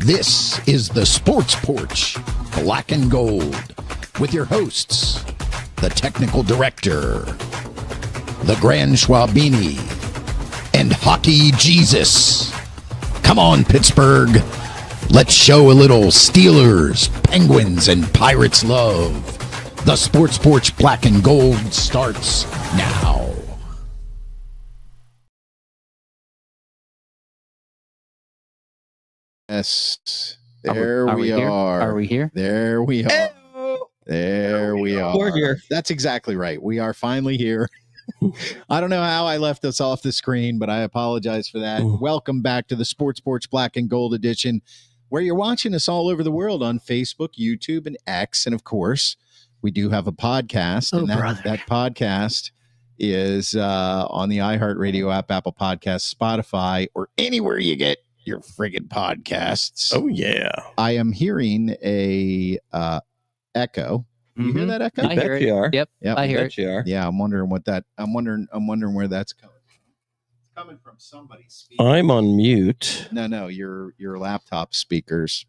This is the Sports Porch, Black and Gold, with your hosts, the Technical Director, the Grand Schwabini, and Hockey Jesus. Come on, Pittsburgh. Let's show a little Steelers, Penguins, and Pirates love. The Sports Porch Black and Gold starts now. Yes, there we here? are. Are we here? There we are. Hey-o. There we are. We're here. That's exactly right. We are finally here. I don't know how I left us off the screen, but I apologize for that. Welcome back to the Sports Porch Black and Gold edition, where you're watching us all over the world on Facebook, YouTube, and X. And of course, we do have a podcast. Oh, and brother. that podcast is on the iHeartRadio app, Apple Podcasts, Spotify, or anywhere you get your friggin' podcasts. Oh, yeah. I am hearing a echo. You hear that echo? I hear it. You are. Yep, Yep. I hear it. You are. Yeah, I'm wondering what that. I'm wondering where that's coming from. It's coming from somebody's speaker. I'm on mute. No, your laptop speakers.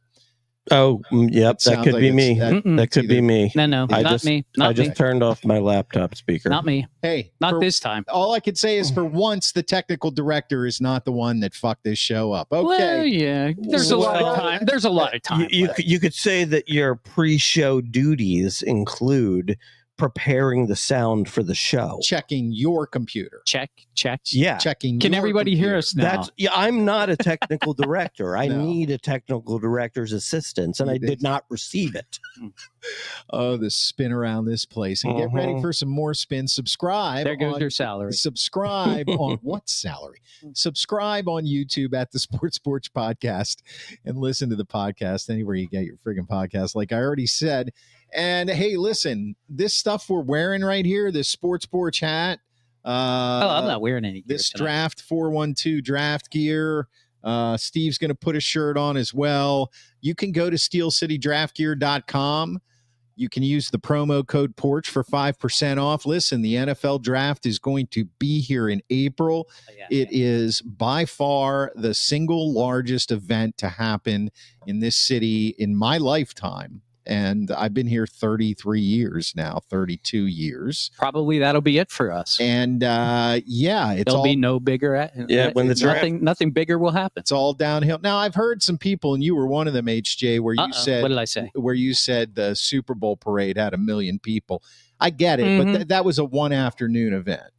Oh, yep. It That sounds could like be it's- me. Mm-mm. That could be me. No, I not just- me. I Not me. just turned off my laptop speaker. Not me. Hey, Not this time. All I could say is, for once, the technical director is not the one that fucked this show up. Okay. Well, yeah. There's a lot of time. There's a lot of time. You could say that your pre-show duties include preparing the sound for the show. Checking your computer. Check. Yeah. Checking. Can your everybody hear computer. us now? I'm not a technical director. I No. need a technical director's assistance, and I did not receive it. Oh, the spin around this place. And get ready for some more spins. Subscribe. There goes on- your salary. Subscribe on what salary? Subscribe on YouTube at the Sports Porch Podcast and listen to the podcast anywhere you get your friggin' podcast, like I already said. And hey, listen, this stuff we're wearing right here, this Sports Porch hat. I'm not wearing any. This gear tonight. Draft 412 draft gear. Steve's going to put a shirt on as well. You can go to steelcitydraftgear.com. You can use the promo code Porch for 5% off. Listen, the NFL draft is going to be here in April. It is by far the single largest event to happen in this city in my lifetime. And I've been here 33 years now, 32 years. Probably that'll be it for us. And yeah, it's There'll all be no bigger. When the draft- nothing bigger will happen. it's all downhill. Now, I've heard some people, and you were one of them, HJ, where you What said did I say? the Super Bowl parade had 1 million people. I get it, but that was a one afternoon event.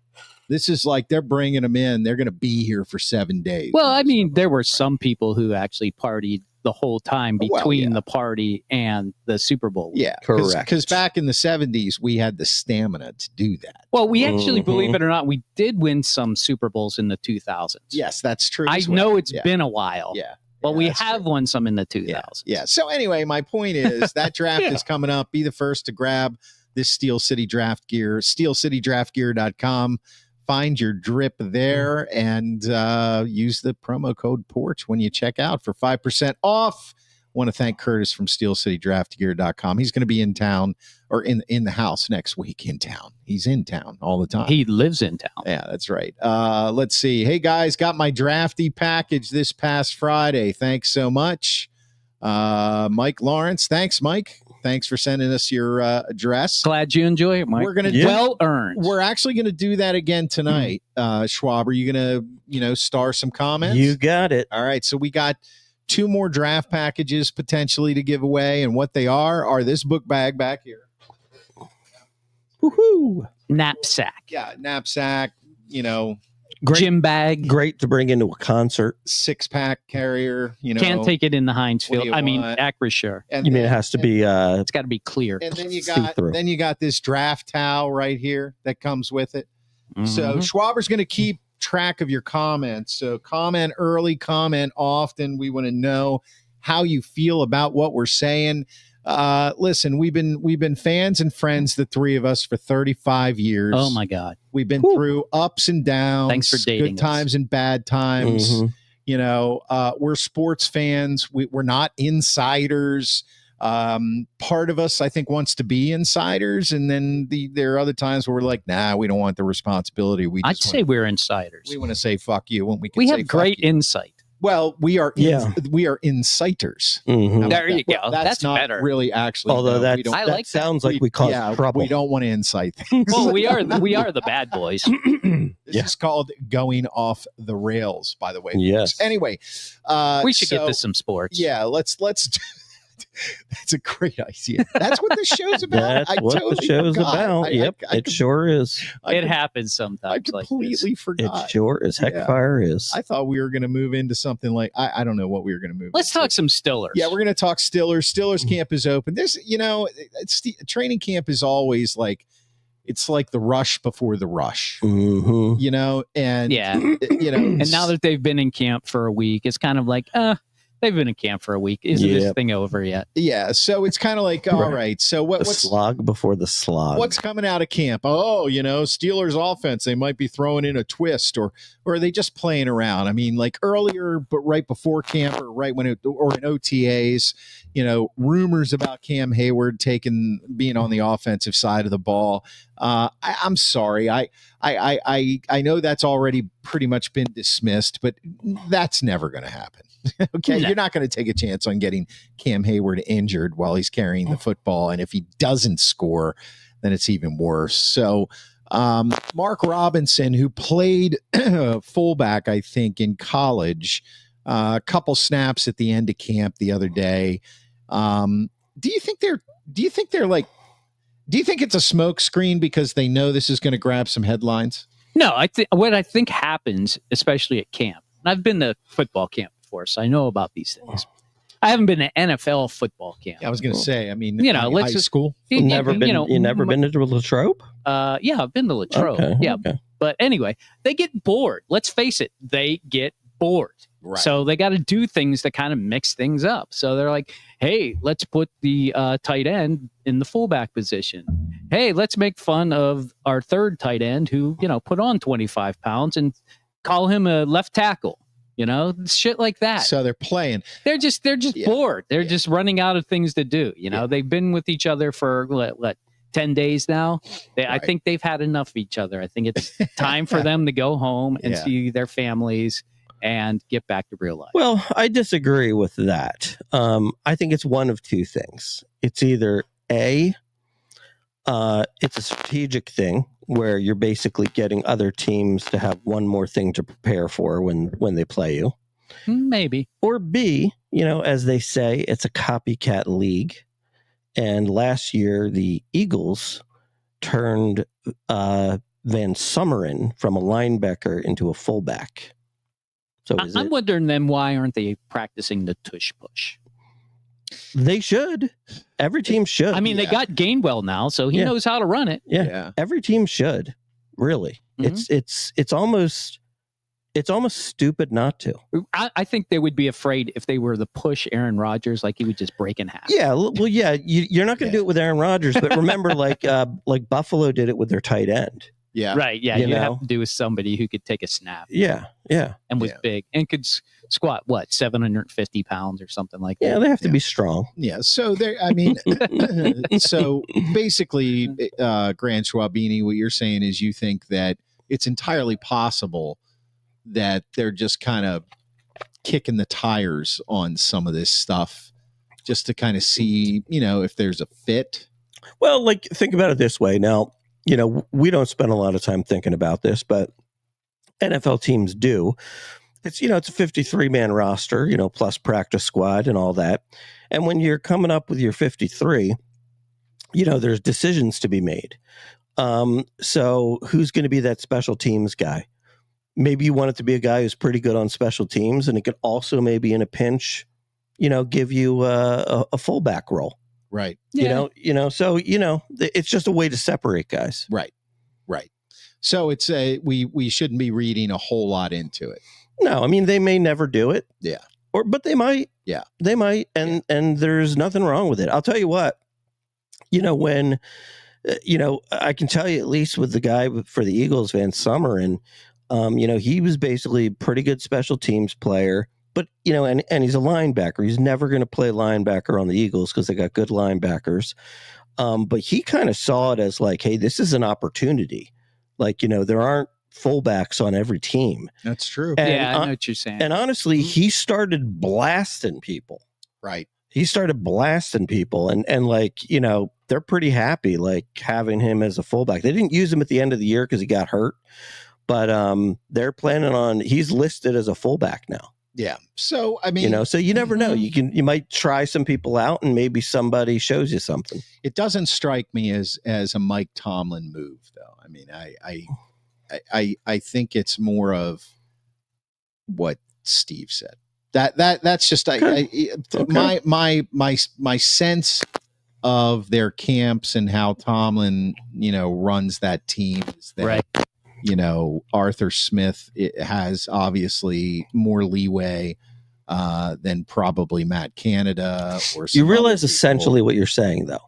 This is like they're bringing them in. They're going to be here for 7 days. Well, I mean, there were some people who actually partied the whole time between the party and the Super Bowl. Yeah, Correct. Because back in the 70s, we had the stamina to do that. Well, we actually, believe it or not, we did win some Super Bowls in the 2000s. Yes, that's true. I as well. know it's Yeah. been a while. Yeah. But Yeah, we that's have true. won some in the 2000s. Yeah. So anyway, my point is that draft is coming up. Be the first to grab this Steel City Draft Gear, steelcitydraftgear.com. Find your drip there and use the promo code Porch when you check out for 5% off. Want to thank Curtis from steelcitydraftgear.com. He's going to be in town or in the house next week in town. He's in town all the time. He lives in town. Yeah, that's right. Let's see. Hey, guys, got my drafty package this past Friday. Thanks so much. Mike Lawrence. Thanks, Mike. Thanks for sending us your address. Glad you enjoy it, Mike. We're gonna well earned. We're actually going to do that again tonight. Schwab, are you going to, star some comments? You got it. All right. So we got 2 more draft packages potentially to give away. And what they are this book bag back here. Woohoo! Knapsack. Yeah. Knapsack, Great, Gym bag. great to bring into a concert. 6-pack carrier, Can't take it in the Heinz What do field. you I mean, want? Acrisure. And You mean it then- has to be? It's got to be clear. And then you see-through. got this draft towel right here that comes with it. So Mhm. Schwaber's going to keep track of your comments. So comment early, comment often. We want to know how you feel about what we're saying. Listen, we've been fans and friends, the three of us, for 35 years. Oh my God. We've been Whew. through ups and downs. Thanks for dating good times us. and bad times. Mhm. We're sports fans. We're not insiders. Part of us, I think, wants to be insiders, and then there are other times where we're like, nah, we don't want the responsibility. I'd say we're insiders. we want to say fuck you when we can We say have fuck great you. insight. Well, we are Yeah. we are inciters. Mhm. How about There you that? go. Well, That's not better. really actually. Although no, that, we don't, I that like that. sounds like we cause trouble. We don't want to incite things. Well, we are the bad boys. This Yeah. is called going off the rails, by the way. Yes. Anyway, We should get to some sports. Yeah, let's. That's a great idea. That's what this show's about. That's what the show's about. Yep, it sure is. It happens sometimes. I completely forgot. It sure as heck fire is. I thought we were going to move into something like I don't know what we were going to move. Let's into. talk some Stillers. Yeah, we're going to talk Stillers. Stillers camp is open. There's, training camp is always like, it's like the rush before the rush, Mm-hmm. And and now that they've been in camp for a week, it's kind of like, they've been in camp for a week. Isn't this thing over yet? Yeah. So it's kind of like, all right. So what's slog before the slog? What's coming out of camp? Oh, Steelers offense. They might be throwing in a twist, or are they just playing around? I mean, like earlier, but right before camp, or right when or in OTAs, rumors about Cam Hayward being on the offensive side of the ball. I'm sorry. I know that's already pretty much been dismissed, but that's never going to happen. Okay, You're not going to take a chance on getting Cam Hayward injured while he's carrying the football, and if he doesn't score, then it's even worse. So, Mark Robinson, who played fullback, I think, in college, a couple snaps at the end of camp the other day. Do you think it's a smoke screen because they know this is going to grab some headlines? No, what I think happens, especially at camp. And I've been to football camp before, so I know about these things. I haven't been to NFL football camp. Yeah, I was going to say. I mean, let's high just school. You never been to Latrobe? Yeah, I've been to Latrobe. Okay, yeah, okay. But anyway, they get bored. Let's face it, they get bored. Right. So they got to do things to kind of mix things up. So they're like, hey, let's put the tight end in the fullback position. Hey, let's make fun of our third tight end who, put on 25 pounds and call him a left tackle. Shit like that. So they're playing. They're just bored. They're just running out of things to do. They've been with each other for what 10 days now. I think they've had enough of each other. I think it's time for them to go home and see their families and get back to real life. Well, I disagree with that. I think it's one of two things. It's either it's a strategic thing where you're basically getting other teams to have one more thing to prepare for when they play you. Maybe. Or B, as they say, it's a copycat league. And last year, the Eagles turned Van Summeren from a linebacker into a fullback. So I'm wondering then, why aren't they practicing the tush push? They should. Every team should. I mean, they got Gainwell now, so he knows how to run it. Yeah. Every team should. Really. Mm-hmm. It's almost stupid not to. I think they would be afraid if they were to push Aaron Rodgers, like he would just break in half. Yeah. Well, yeah. You're not going to do it with Aaron Rodgers, but remember, like Buffalo did it with their tight end. Yeah. Right. Yeah. You have to do with somebody who could take a snap. Yeah. Yeah. And was big and could squat 750 pounds or something like that. Yeah. They have to be strong. Yeah. So so basically, Grant Schwabini, what you're saying is you think that it's entirely possible that they're just kind of kicking the tires on some of this stuff just to kind of see, if there's a fit. Well, think about it this way. Now, we don't spend a lot of time thinking about this, but NFL teams do. It's, it's a 53-man roster, plus practice squad and all that. And when you're coming up with your 53, there's decisions to be made. So who's going to be that special teams guy? Maybe you want it to be a guy who's pretty good on special teams, and it could also maybe in a pinch, give you a fullback role. Right. So, it's just a way to separate guys. Right. So it's we shouldn't be reading a whole lot into it. No, I mean, they may never do it. Yeah. But they might. Yeah. They might. And there's nothing wrong with it. I'll tell you what, when, I can tell you at least with the guy for the Eagles, Van Summeren, he was basically a pretty good special teams player. But, and he's a linebacker. He's never going to play linebacker on the Eagles because they got good linebackers. But he kind of saw it as like, hey, this is an opportunity. Like, there aren't fullbacks on every team. That's true. And yeah, I know what you're saying. And honestly, he started blasting people. Right. He started blasting people, and like, you know, they're pretty happy like having him as a fullback. They didn't use him at the end of the year because he got hurt, but they're planning on. He's listed as a fullback now. Yeah. So I mean, you know, so you never know. You might try some people out, and maybe somebody shows you something. it doesn't strike me as a Mike Tomlin move, though. I mean, I think it's more of what Steve said. That's just Okay. my sense of their camps and how Tomlin, you know, runs that team is that, Right. you know, Arthur Smith has obviously more leeway than probably Matt Canada or some You realize other people. essentially what you're saying, though.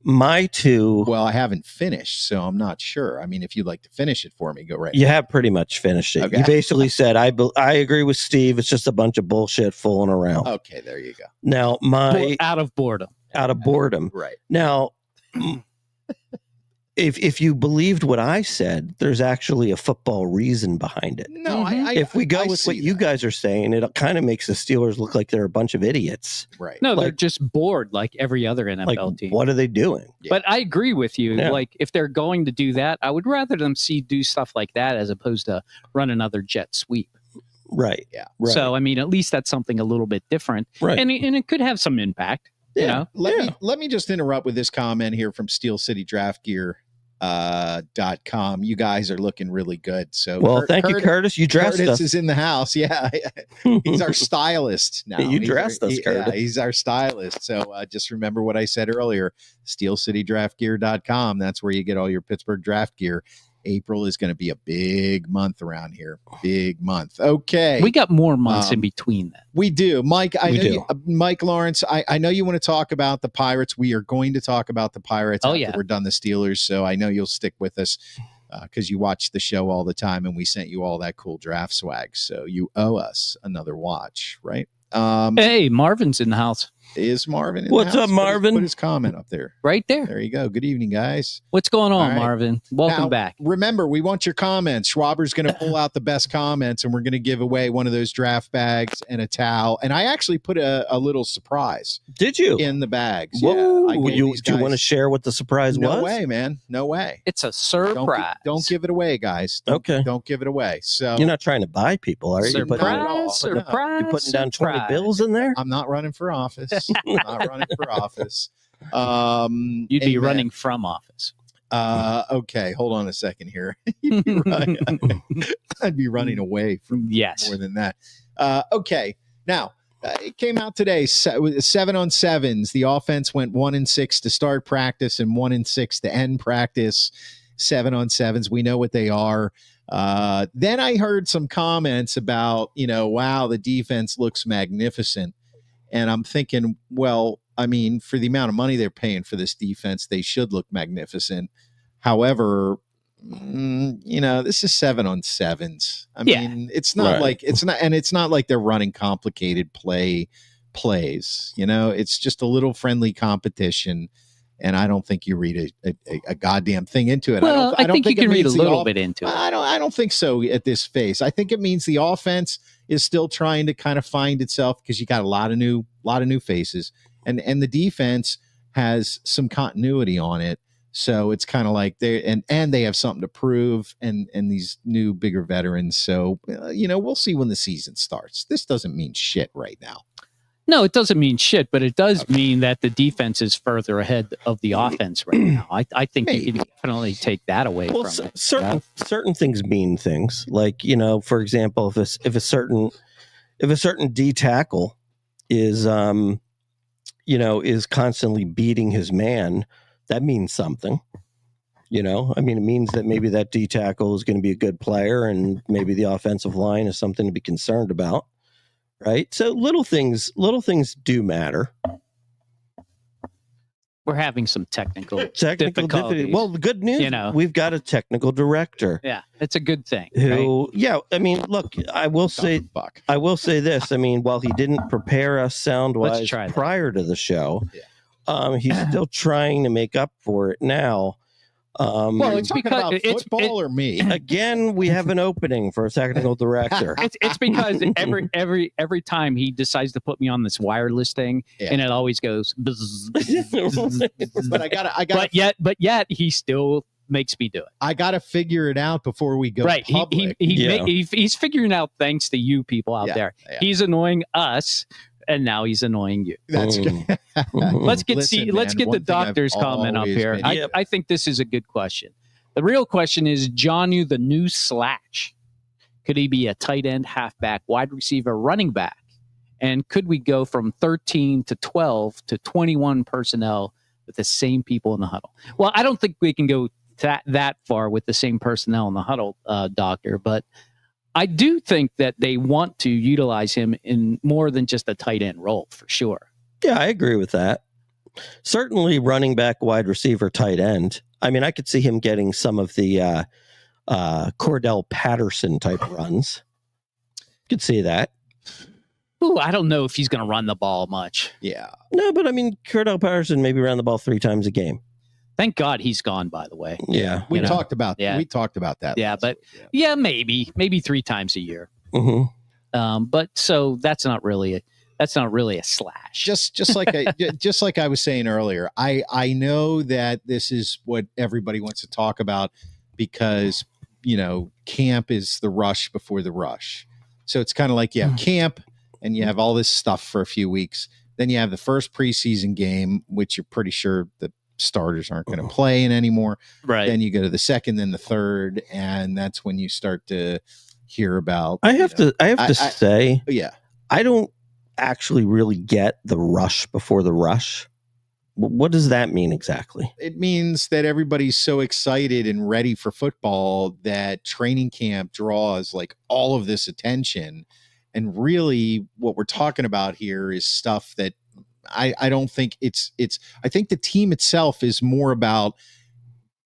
My two, Well, I haven't finished, so I'm not sure. I mean, if you'd like to finish it for me, go right. you have pretty much finished it. Okay. You basically said, I agree with Steve. It's just a bunch of bullshit fooling around. Okay, there you go. Now, Out of boredom. out of boredom. Right. Now, if you believed what I said, there's actually a football reason behind it. No, Mhm. If we go I with what see you that. guys are saying, it kind of makes the Steelers look like they're a bunch of idiots. Right. No, they're Like- just bored like every other NFL Like, team. what are they doing? Yeah. But I agree with you. Yeah. Like, if they're going to do that, I would rather them do stuff like that as opposed to run another jet sweep. Right. Yeah. Right. So, I mean, at least that's something a little bit different, right. and it could have some impact. yeah. You know, Let me just interrupt with this comment here from Steel City Draft Gear .com. You guys are looking really good. So Well, thank you, Curtis. You dressed Curtis us. is in the house. Yeah. He's our stylist now. You He's dressed us, Yeah, Curtis. he's our stylist. So just remember what I said earlier, steelcitydraftgear.com. That's where you get all your Pittsburgh draft gear. April is going to be a big month around here. Big month. Okay. we got more months in between that. We do. Mike, We do. Mike Lawrence, I know you want to talk about the Pirates. We are going to talk about the Pirates after yeah. we're done the Steelers. So I know you'll stick with us because you watch the show all the time and we sent you all that cool draft swag. So you owe us another watch, right? Hey, Marvin's in the house Is Marvin in What's the house? up, Marvin? Put his comment up there. right there. There you go. Good evening, guys. What's going on, All right. Marvin? Welcome Now, back. Remember, we want your comments. Schwaber's going to pull out the best comments, and we're going to give away one of those draft bags and a towel. And I actually put a little surprise Did you? in the bags. Whoa. I gave You these do you guys- want to share what the surprise No was? way, man. No way. It's a Don't, surprise. don't give it away, guys. Okay. Don't give it away. So You're not trying to buy people, are you? You're putting, surprise, putting- surprise. you're putting down 20 surprise. bills in there? I'm not running for office. Not running for office. You'd be amen. running from office. Okay, hold on a second here. You'd be running- I'd be running away from Yes. more than that. Okay, now it came out today. 7-on-7s. The offense went 1-6 to start practice and 1-6 to end practice. 7-on-7s. We know what they are. Then I heard some comments about, wow, the defense looks magnificent, and I'm thinking, well, I mean, for the amount of money they're paying for this defense, they should look magnificent. However, this is 7-on-7s. I Yeah. mean, it's not Right. it's not like they're running complicated plays. It's just a little friendly competition. And I don't think you read a goddamn thing into it. Well, I don't think you it can read a means the little bit into it. I don't think so at this phase. I think it means the offense is still trying to kind of find itself because you got a lot of new faces, and the defense has some continuity on it. So it's kind of like they have something to prove, and these new bigger veterans. So we'll see when the season starts. This doesn't mean shit right now. No, it doesn't mean shit, but it does mean that the defense is further ahead of the offense right now. I think you can definitely take that away Well, from it. certain things mean things. Like, for example, if a certain D tackle is is constantly beating his man, that means something. I mean, it means that maybe that D tackle is going to be a good player, and maybe the offensive line is something to be concerned about. Right. So little things do matter. We're having some technical Technical difficulty. difficulties. Well, the good news, we've got a technical director. Yeah, it's a good thing. Who, yeah, I mean, look, I will say this. I mean, while he didn't prepare us sound wise prior to the show, he's still trying to make up for it now. Well, it's Talking because about football or me. again, we have an opening for a technical director. It's because every time he decides to put me on this wireless thing, Yeah. and it always goes. Bzz, bzz, bzz. But I gotta. But yet he still makes me do it. I gotta figure it out before we go Right? public. He's figuring out thanks to you people out Yeah, there. yeah. He's annoying us, and now he's annoying you. That's Mm. good. Let's get Listen, let's man, get one the thing I've doctor's comment up always here. been- Yep. I think this is a good question. The real question is, Jonnu the new Slash? Could he be a tight end, halfback, wide receiver, running back? And could we go from 13 to 12 to 21 personnel with the same people in the huddle? Well, I don't think we can go that far with the same personnel in the huddle, Doctor, but I do think that they want to utilize him in more than just a tight end role, for sure. Yeah, I agree with that. Certainly running back, wide receiver, tight end. I mean, I could see him getting some of the Cordell Patterson type runs. Could see that. Ooh, I don't know if he's going to run the ball much. Yeah. No, but I mean, Cordell Patterson maybe ran the ball 3 times a game. Thank God he's gone, by the way. Yeah. We You know? talked about Yeah. that. Yeah, last but- week, yeah. Yeah, maybe 3 times a year. Mm-hmm. But so that's not really a slash. just like I was saying earlier, I know that this is what everybody wants to talk about because camp is the rush before the rush. So it's kind of like you have camp and you have all this stuff for a few weeks. Then you have the first preseason game, which you're pretty sure the starters aren't going to play in anymore. right. Then you go to the second, then the third, and that's when you start to hear about. I have to say, Yeah. I don't actually really get the rush before the rush. What does that mean exactly? It means that everybody's so excited and ready for football that training camp draws like all of this attention. And really what we're talking about here is stuff that I don't think I think the team itself is more about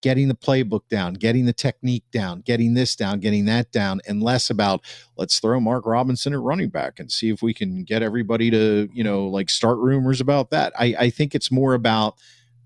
getting the playbook down, getting the technique down, getting this down, getting that down, and less about let's throw Mark Robinson at running back and see if we can get everybody to, like start rumors about that. I think it's more about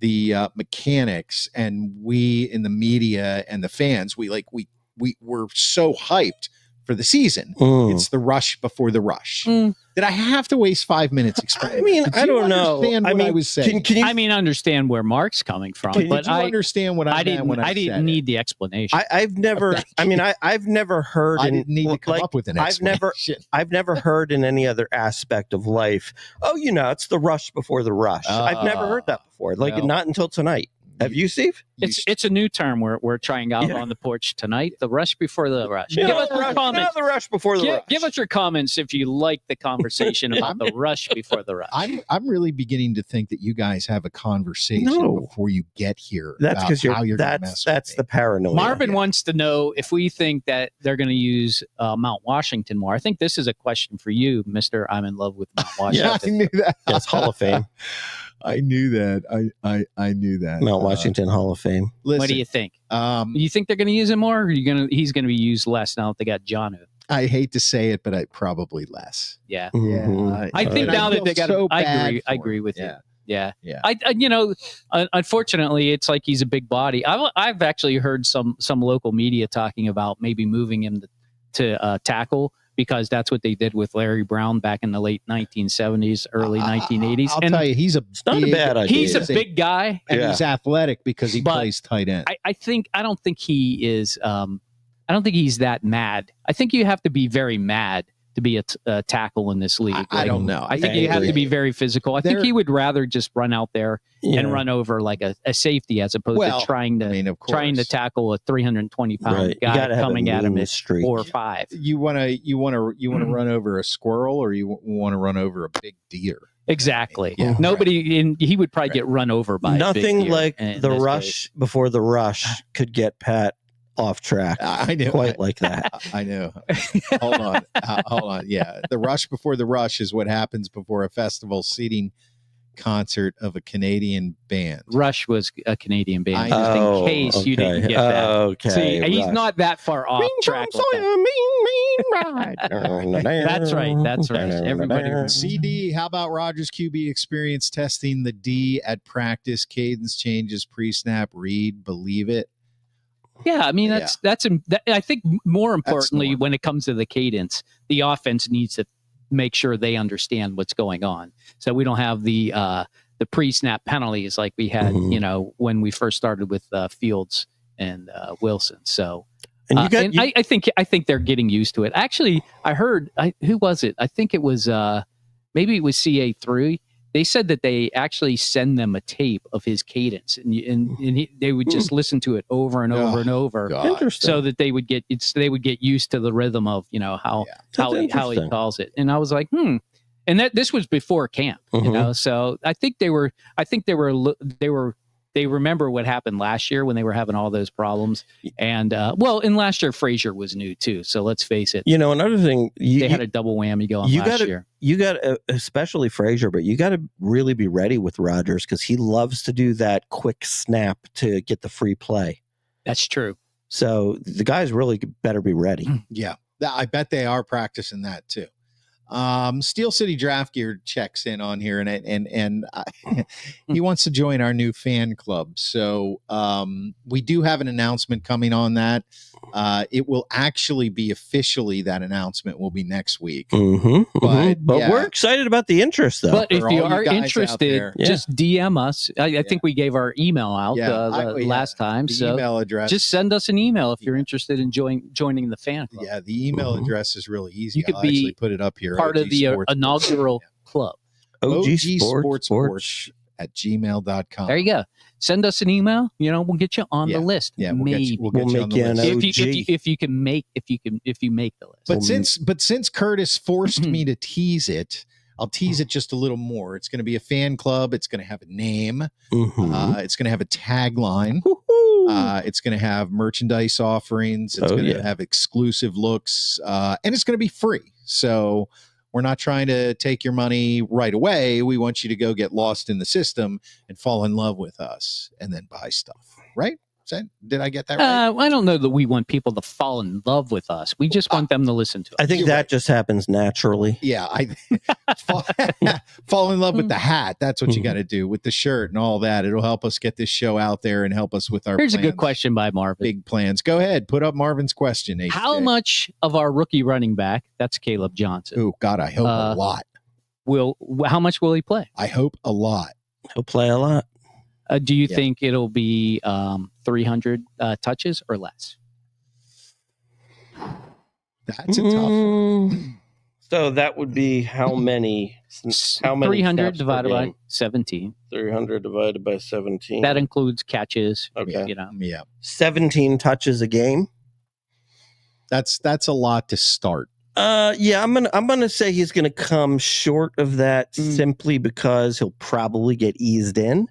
the mechanics, and we in the media and the fans, we're so hyped for the season. It's the rush before the rush. Did I have to waste 5 minutes explaining? I mean, Did I you don't know. understand what I was saying? Can you? I mean, understand where Mark's coming from, Did but you understand what I meant when I didn't said need the explanation. I've never. I mean, I've never heard. I didn't need to come like, up with an I've explanation. never heard in any other aspect of life. Oh, it's the rush before the rush. I've never heard that before. Like well. not until tonight. Have you, Steve? It's a new term we're trying out on the porch tonight. The rush before the rush. Give us your comments. The rush before the rush. Give us your comments if you like the conversation about the rush before the rush. I'm really beginning to think that you guys have a conversation No. before you get here. That's about because how you're gonna mess with that's me. the paranoia. Marvin wants to know if we think that they're going to use Mount Washington more. I think this is a question for you, Mr. I'm in love with Mount Yeah, Washington. I knew that. Yes, Hall of Fame. I knew that. I knew that. Mount Washington Hall of Fame. Listen, What do you think? um, You think they're going to use him more, or he's going to be used less now that they got Jonnu? I hate to say it, but I probably less. Yeah. Mhm. I think And now that feel they got so I bad agree. I for agree him. with you. Yeah. Yeah. Unfortunately, it's like he's a big body. I've actually heard some local media talking about maybe moving him to tackle, because that's what they did with Larry Brown back in the late 1970s, early 1980s. I'll And tell you, It's not a bad idea. he's a big guy. and Yeah. he's athletic because he But plays tight end. I don't think he is. I don't think he's that mad. I think you have to be very mad to be a tackle in this league. I don't know. I think I you have to agree. be very physical. I think There- he would rather just run out there Yeah. and run over like a safety as opposed Well, to trying to of course. tackle a 320-pound Right. You guy gotta have coming a at him mean at streak. 4 or 5. You want to run over a squirrel, or you want to run over a big deer? Exactly. Yeah, Nobody he would probably Right. get run over by a big Nothing deer like in the this rush before the rush could get Pat off track. I know. Quite like that. I know. Hold on. Hold on. Yeah. The rush before the rush is what happens before a festival seating concert of a Canadian band. Rush was a Canadian band, I just know. in case you didn't get that. Okay. See, he's Rush. not that far off track. with that. That's right. That's right. Everybody CD, how about Rogers QB experience testing the D at practice, cadence changes, pre-snap, read, believe it? Yeah, I mean I think more importantly, smart. when it comes to the cadence, the offense needs to make sure they understand what's going on, so we don't have the pre-snap penalties like we had, when we first started with Fields and Wilson. So, And I think they're getting used to it. Actually, I heard who was it? I think it was maybe it was CA3. They said that they actually send them a tape of his cadence, and they would just listen to it over and over and over, so that they would get used to the rhythm of how he calls it. And I was like, and that this was before camp, So I think they remember what happened last year when they were having all those problems. And and last year Frazier was new too. So let's face it. Another thing, they had a double whammy going last year. You got especially Frazier, but you got to really be ready with Rodgers because he loves to do that quick snap to get the free play. That's true. So the guys really better be ready. Yeah, I bet they are practicing that too. Steel City Draft Gear checks in on here, and he wants to join our new fan club. So we do have an announcement coming on that. It will actually be officially, that announcement will be next week. But we're excited about the interest, though. But if you are interested, just DM us. I think we gave our email out last time. The so email address. Just send us an email if you're interested in joining the fan club. Yeah, the email address is really easy. You could I'll be actually put it up here. Part of the inaugural club. OG Sports Porch at gmail.com. There you go. Send us an email. We'll get you on the list. Yeah, we'll make you on the list. If you make the list. But since Curtis forced me to tease it, I'll tease it just a little more. It's going to be a fan club. It's going to have a name. It's going to have a tagline. It's going to have merchandise offerings. It's going to have exclusive looks, and it's going to be free. So we're not trying to take your money right away. We want you to go get lost in the system and fall in love with us and then buy stuff, right? Did I get that right? I don't know that we want people to fall in love with us. We just want them to listen to us. I think that just happens naturally. Yeah. Fall in love with the hat. That's what you got to do with the shirt and all that. It'll help us get this show out there and help us with our Here's plans. A good question by Marvin. Big plans. Go ahead. Put up Marvin's question. HJ. How much of our rookie running back, that's Caleb Johnson. Oh, God, I hope a lot. How much will he play? I hope a lot. He'll play a lot. Do you think it'll be 300 touches or less? That's a tough one. So that would be how many? 300 divided by 17. 300 divided by 17. That includes catches. Okay. 17 touches a game. That's a lot to start. I'm gonna say he's gonna come short of that simply because he'll probably get eased in,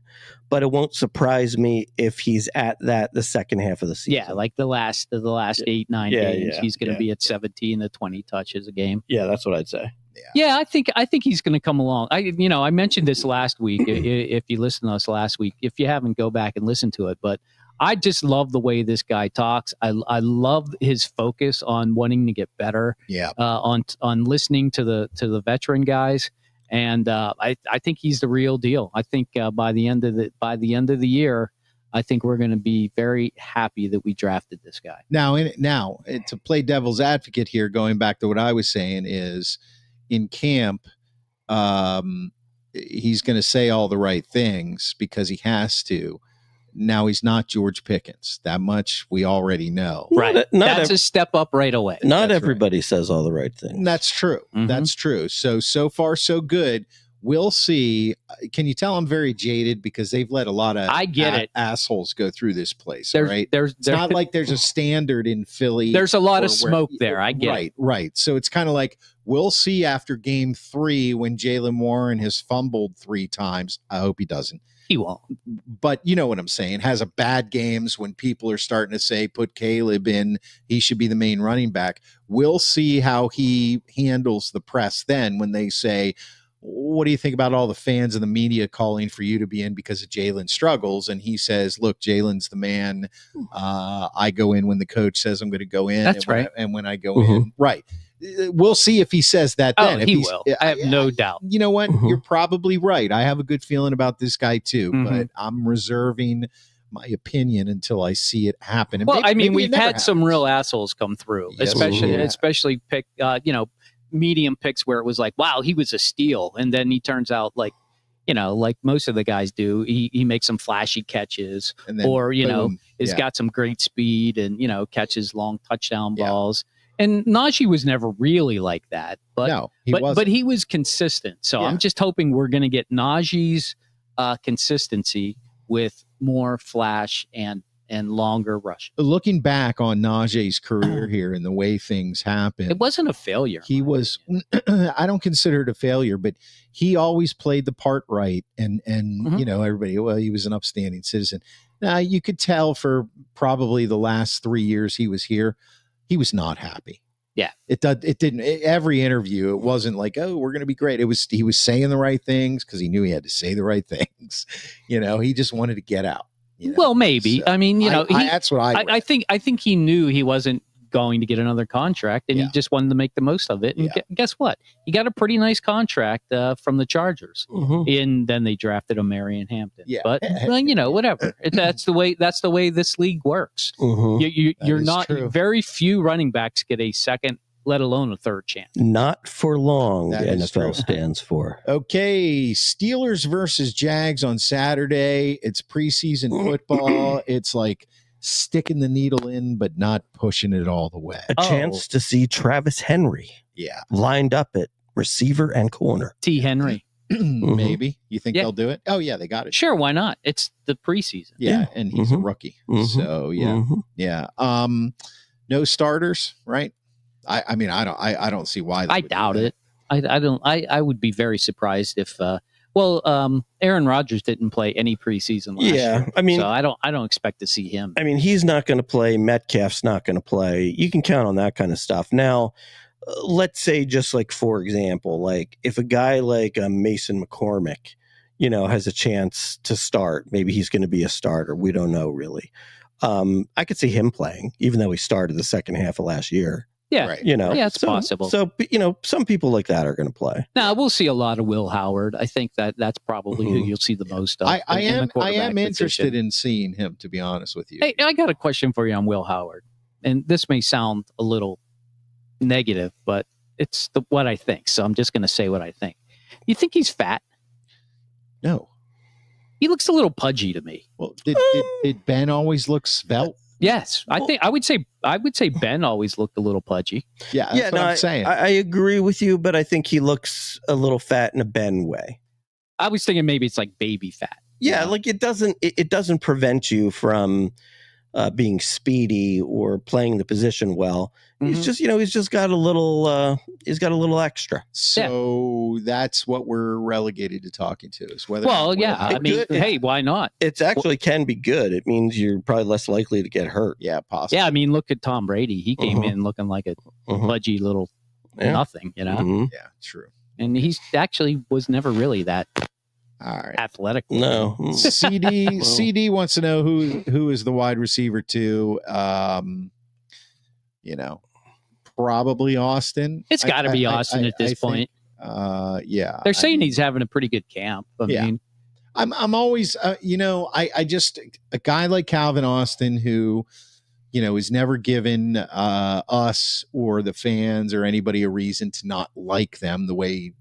but it won't surprise me if he's at that the second half of the season. Yeah, like the last 8-9 games, he's gonna be at 17 to 20 touches a game. Yeah, that's what I'd say. Yeah, I think he's going to come along. I mentioned this last week. If you listened to us last week, if you haven't, go back and listen to it. But I just love the way this guy talks. I love his focus on wanting to get better. Yeah. On listening to the veteran guys, and I think he's the real deal. I think by the end of the year, I think we're going to be very happy that we drafted this guy. Now to play devil's advocate here, going back to what I was saying is, in camp, he's going to say all the right things because he has to. Now he's not George Pickens. That much we already know. Right. That's a step up right away. Not everybody says all the right things. That's true. Mm-hmm. That's true. So far, so good. We'll see. Can you tell I'm very jaded because they've let a lot of assholes go through this place, right? It's not like there's a standard in Philly. There's a lot of smoke there. I get it. Right. So it's kind of like we'll see after game 3 when Jaylen Warren has fumbled 3 times. I hope he doesn't. He won't. But you know what I'm saying. Has a bad games when people are starting to say, put Caleb in. He should be the main running back. We'll see how he handles the press then when they say, what do you think about all the fans and the media calling for you to be in because of Jaylen's struggles? And he says, look, Jaylen's the man. I go in when the coach says I'm going to go in. That's right. And when I go in, right. We'll see if he says that then. Oh, he will. I have no doubt. You know what? You're probably right. I have a good feeling about this guy too, but I'm reserving my opinion until I see it happen. And Well, I mean, maybe it we've never had some happens. real assholes come through, Yes, especially pick, medium picks where it was like, wow, he was a steal. And then he turns out like most of the guys do, he makes some flashy catches, And then, or, boom. has got some great speed and, catches long touchdown Yeah. balls. And Najee was never really like that, but No, he wasn't. but he was consistent. So Yeah. I'm just hoping we're going to get Najee's consistency with more flash and longer rush. Looking back on Najee's career here and the way things happen, It wasn't a failure. he was, I don't consider it a failure, but he always played the part right. And Mhm. everybody, well, he was an upstanding citizen. Now, you could tell for probably the last 3 years he was here, he was not happy. Yeah. It didn't, every interview, it wasn't like, oh, we're going to be great. He was saying the right things because he knew he had to say the right things. He just wanted to get out. Well, maybe. So, I mean, that's what I think he knew he wasn't going to get another contract, and he just wanted to make the most of it. And guess what? He got a pretty nice contract from the Chargers, and then they drafted him, Marion Hampton. Yeah. But whatever. That's the way this league works. You're is not true. very few running backs get a second, let alone a third chance. Not for long, That the is true. NFL stands for. Okay, Steelers versus Jags on Saturday. It's preseason football. It's like sticking the needle in, but not pushing it all the way. A chance to see Travis Henry Yeah, lined up at receiver and corner. T. Henry. maybe. You think Yeah. they'll do it? Oh, yeah, they got it. Sure, why not? It's the preseason. Yeah, and he's a Mhm. rookie. Mhm. So, yeah. Mhm. Yeah. No starters, right? I mean, I don't see why. they I would do doubt that. it. I don't. I would be very surprised if. Aaron Rodgers didn't play any preseason last year. I mean, so I don't expect to see him. I mean, he's not going to play. Metcalf's not going to play. You can count on that kind of stuff. Now, let's say, just like, for example, like if a guy like Mason McCormick, has a chance to start, maybe he's going to be a starter. We don't know really. I could see him playing, even though he started the second half of last year. Yeah, Right. yeah, it's possible. So, some people like that are going to play. Now we'll see a lot of Will Howard. I think that's probably who you'll see the most of. I in the am quarterback interested position. in seeing him, to be honest with you. Hey, I got a question for you on Will Howard, and this may sound a little negative, but it's what I think. So I'm just going to say what I think. You think he's fat? No. He looks a little pudgy to me. Well, did Ben always look svelte? Yes, I would say Ben always looked a little pudgy. Yeah, that's what I'm saying. I agree with you, but I think he looks a little fat in a Ben way. I was thinking maybe it's like baby fat. Yeah, like it doesn't prevent you from being speedy or playing the position well. He's just got a little extra. So that's what we're relegated to talking to is whether. Well, yeah. Howard- I mean, hey, why not? It's actually can be good. It means you're probably less likely to get hurt. yeah, possibly. Yeah, I mean, look at Tom Brady. He came Mhm. in looking like a Mhm. pudgy little Yeah. nothing, Mhm. Yeah, true. And he's actually was never really that All right. athletic. No. CD wants to know who is the wide receiver to. Probably Austin. It's got to be Austin at this point. Yeah, They're saying he's having a pretty good camp. I Yeah. mean, I'm always, I just, a guy like Calvin Austin who, is never given us or the fans or anybody a reason to not like them the way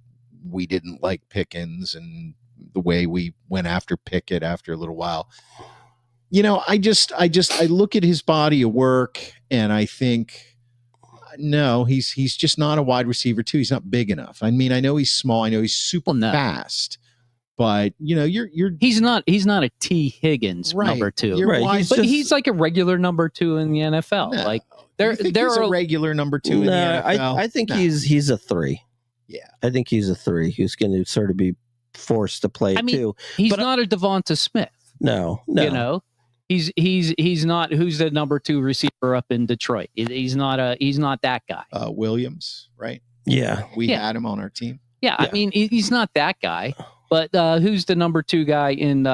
we didn't like Pickens and the way we went after Pickett after a little while. I look at his body of work and I think, no, he's just not a wide receiver too. He's not big enough. I mean, I know he's small. I know he's super Well, no. fast, but you're he's not a T. Higgins Right. number two. You're Right, wide- he's But just- he's like a regular number two in the NFL. No. Like You think there he's are a regular number two in the NFL. I think No. he's a 3. Yeah. I think he's a 3 who's going to sort of be forced to play I mean, too. he's But- not a Devonta Smith. No. He's not who's the number two receiver up in Detroit. He's not that guy. Williams, right? Yeah. We Yeah. had him on our team. Yeah, Yeah. I mean he's not that guy. But who's the number two guy in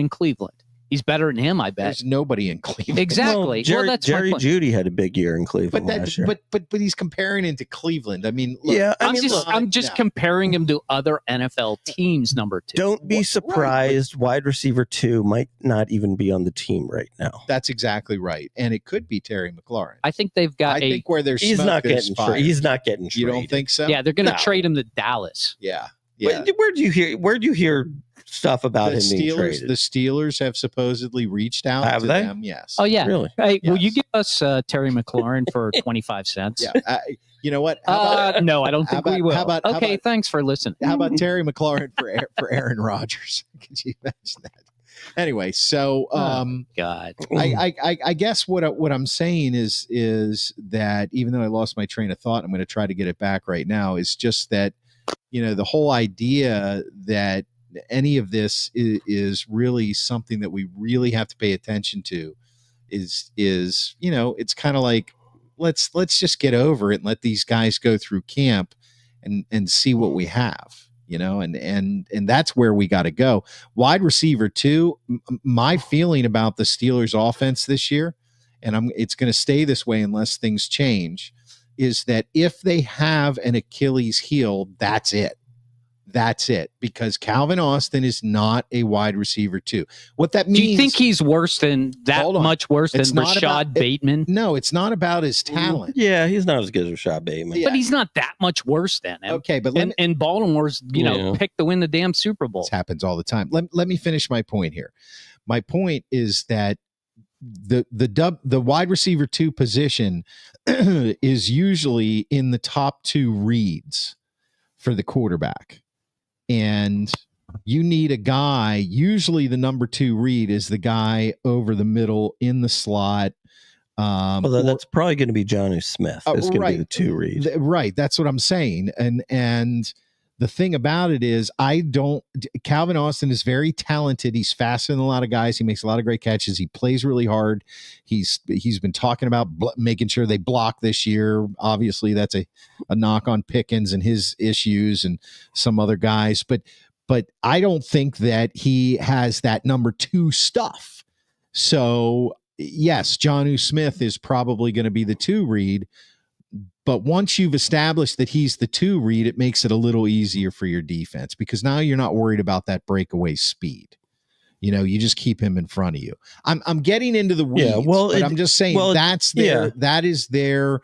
Cleveland? He's better than him, I bet. There's nobody in Cleveland. Exactly. Well, that's my Jerry point. Jeudy had a big year in Cleveland last year. But he's comparing it to Cleveland. I mean, look, Yeah, I'm just comparing him to other NFL teams. Number 2. Don't be surprised. Wide receiver 2 might not even be on the team right now. That's exactly right, and it could be Terry McLaurin. I think they've got. I think where there's He's smoke, not there's getting. fire. He's not getting. You Traded. don't think so? Yeah, they're going to No. trade him to Dallas. Yeah. Where'd you hear stuff about The him being Steelers. traded? The Steelers have supposedly reached out Have to they? them. Yes. Oh yeah. Really? Hey, will you Yes. give us Terry McLaurin for 25 cents? Yeah. You know what? How about, No, I don't think we will. how about- Okay, thanks for listening. how about Terry McLaurin for Aaron Rodgers? Could you imagine that? Anyway, so God. I guess what I'm saying is that even though I lost my train of thought, I'm going to try to get it back right now. Is just that the whole idea that any of this is really something that we really have to pay attention to is it's kind of like let's just get over it and let these guys go through camp and see what we have. And that's where we got to go. Wide receiver 2, my feeling about the Steelers offense this year, and it's going to stay this way unless things change, is that if they have an Achilles heel, that's it. That's it. Because Calvin Austin is not a wide receiver 2. What that means. Do you think he's worse than that? Hold on. Much worse than It's not Rashad about- Bateman? No, it's not about his talent. Yeah, he's not as good as Rashad Bateman. Yeah. But he's not that much worse than him. Okay, but And Baltimore's, picked to win the damn Super Bowl. this happens all the time. Let me finish my point here. My point is that the wide receiver 2 position is usually in the top 2 reads for the quarterback. And you need a guy, usually the number 2 read is the guy over the middle in the slot. That's probably going to be Jonnu Smith. It's going to be the 2 read. Right. That's what I'm saying. And the thing about it is Calvin Austin is very talented. He's faster than a lot of guys. He makes a lot of great catches. He plays really hard. He's been talking about making sure they block this year. Obviously that's a knock on Pickens and his issues and some other guys, but I don't think that he has that number 2 stuff. So yes, Jonnu Smith is probably going to be the 2 read. But once you've established that he's the 2 read, it makes it a little easier for your defense because now you're not worried about that breakaway speed. You just keep him in front of you. I'm getting into the weeds, but I'm just saying that is their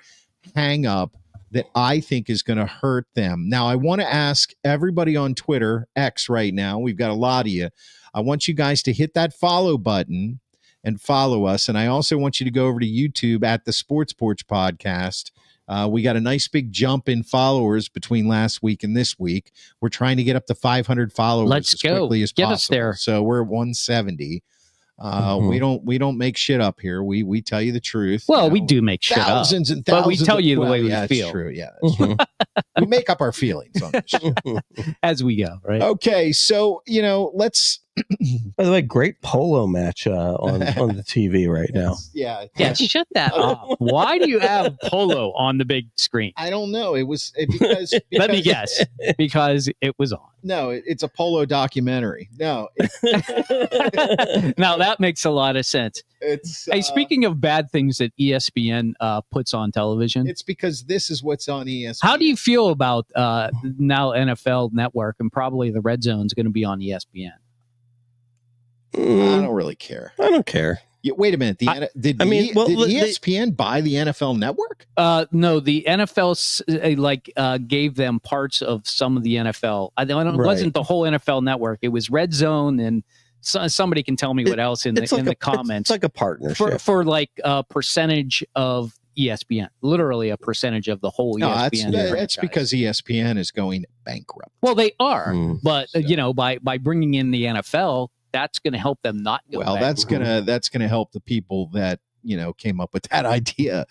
hang up that I think is going to hurt them. Now, I want to ask everybody on Twitter, X right now, we've got a lot of you. I want you guys to hit that follow button and follow us. And I also want you to go over to YouTube at the Sports Porch Podcast. We got a nice big jump in followers between last week and this week. We're trying to get up to 500 followers Let's as go. quickly as Get possible. us there. So we're at 170. We don't make shit up here. We tell you the truth. Well, we do make shit up. Thousands and thousands. But we tell you the way we yeah, feel. It's true. Yeah, that's true. We make up our feelings on this show. As we go, right? Okay, so let's. By the way, great polo match on the TV right now. Yeah. Yeah, shut that off. Why do you have polo on the big screen? I don't know. It was because Let me guess. Because it was on. No, it's a polo documentary. No, Now that makes a lot of sense. it's. Hey, speaking of bad things that ESPN puts on television, It's because this is what's on ESPN. how do you feel about now NFL Network and probably the Red Zone is going to be on ESPN? I don't really care. I don't care. Wait a minute. Did ESPN buy the NFL Network? No, the NFL gave them parts of some of the NFL. It wasn't the whole NFL Network. It was Red Zone, and somebody can tell me what else in the comments. It's like a partnership for like a percentage of ESPN, literally a percentage of the whole ESPN. That's because ESPN is going bankrupt. Well, they are, but by bringing in the NFL, that's going to help them not go Well, bankrupt. that's gonna help the people that came up with that idea.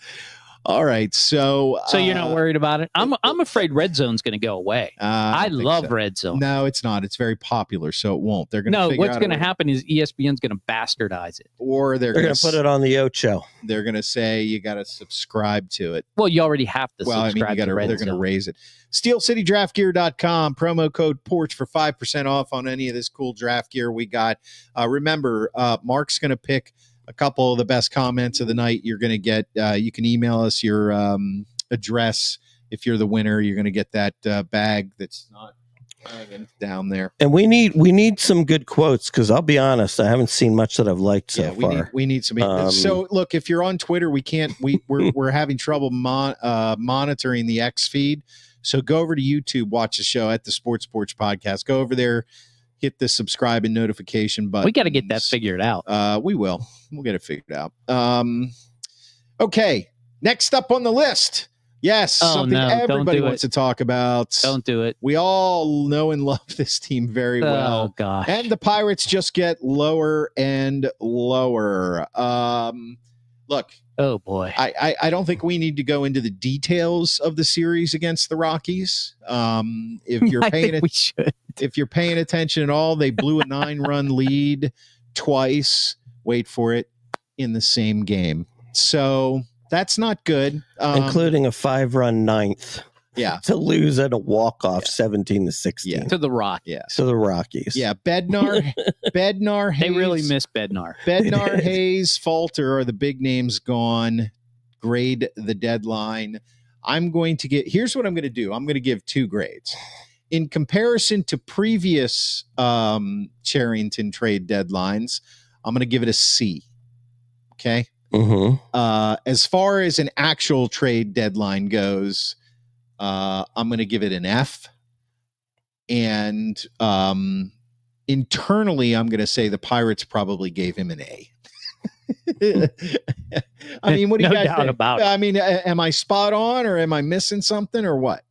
All right. So you're not worried about it? I'm afraid Red Zone's going to go away. I don't think love so. Red Zone. No, it's not. It's very popular, so it won't. They're going to No, figure what's out going to a way- happen is ESPN's going to bastardize it. or they're They're going going to put it on the Ocho. They're going to say you got to subscribe to it. Well, you already have to Well, I mean, subscribe to Red they're going to Zone. raise it. SteelCityDraftGear.com, promo code Porch for 5% off on any of this cool draft gear we got. Remember, Mark's going to pick a couple of the best comments of the night. You're going to get, you can email us your address. If you're the winner, you're going to get that bag that's not hanging down there. And we need some good quotes, because I'll be honest, I haven't seen much that I've liked so far. We need some. So look, if you're on Twitter, we're having trouble monitoring the X feed. So go over to YouTube, watch the show at the Sports Porch Podcast. Go over there, hit the subscribe and notification button. We got to get that figured out. We will. We'll get it figured out. Okay. Next up on the list. Yes. Something everybody wants to talk about. Don't do it. We all know and love this team very well. Oh, gosh. And the Pirates just get lower and lower. Look. Oh, boy. I don't think we need to go into the details of the series against the Rockies. If you're paying attention at all, they blew a 9-run lead twice. Wait for it, in the same game. So that's not good. Including a 5-run ninth. Yeah. To lose at a walk-off 17-16. Yeah. To the Rockies. Yeah. To the Rockies. Yeah. Bednar, Hayes. They really miss Bednar. Bednar, Hayes, Falter are the big names gone. Grade the deadline. Here's what I'm going to do. I'm going to give 2 grades. In comparison to previous Cherington trade deadlines, I'm going to give it a C. Okay. Mm-hmm. As far as an actual trade deadline goes, I'm going to give it an F. And internally, I'm going to say the Pirates probably gave him an A. I mean, what do you guys think? About it. I mean, am I spot on, or am I missing something, or what?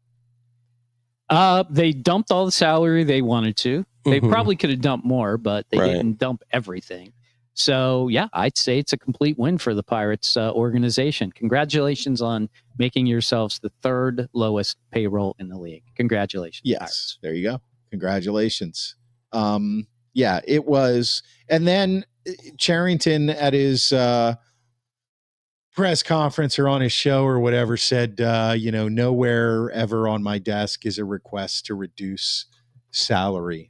They dumped all the salary they wanted to. They Mhm. probably could have dumped more, but they Right. didn't dump everything. So, yeah, I'd say it's a complete win for the Pirates organization. Congratulations on making yourselves the 3rd lowest payroll in the league. Congratulations. Yes, Pirates. there you go. Congratulations. Yeah, it was. And then Cherington at his press conference or on his show or whatever said, nowhere ever on my desk is a request to reduce salary.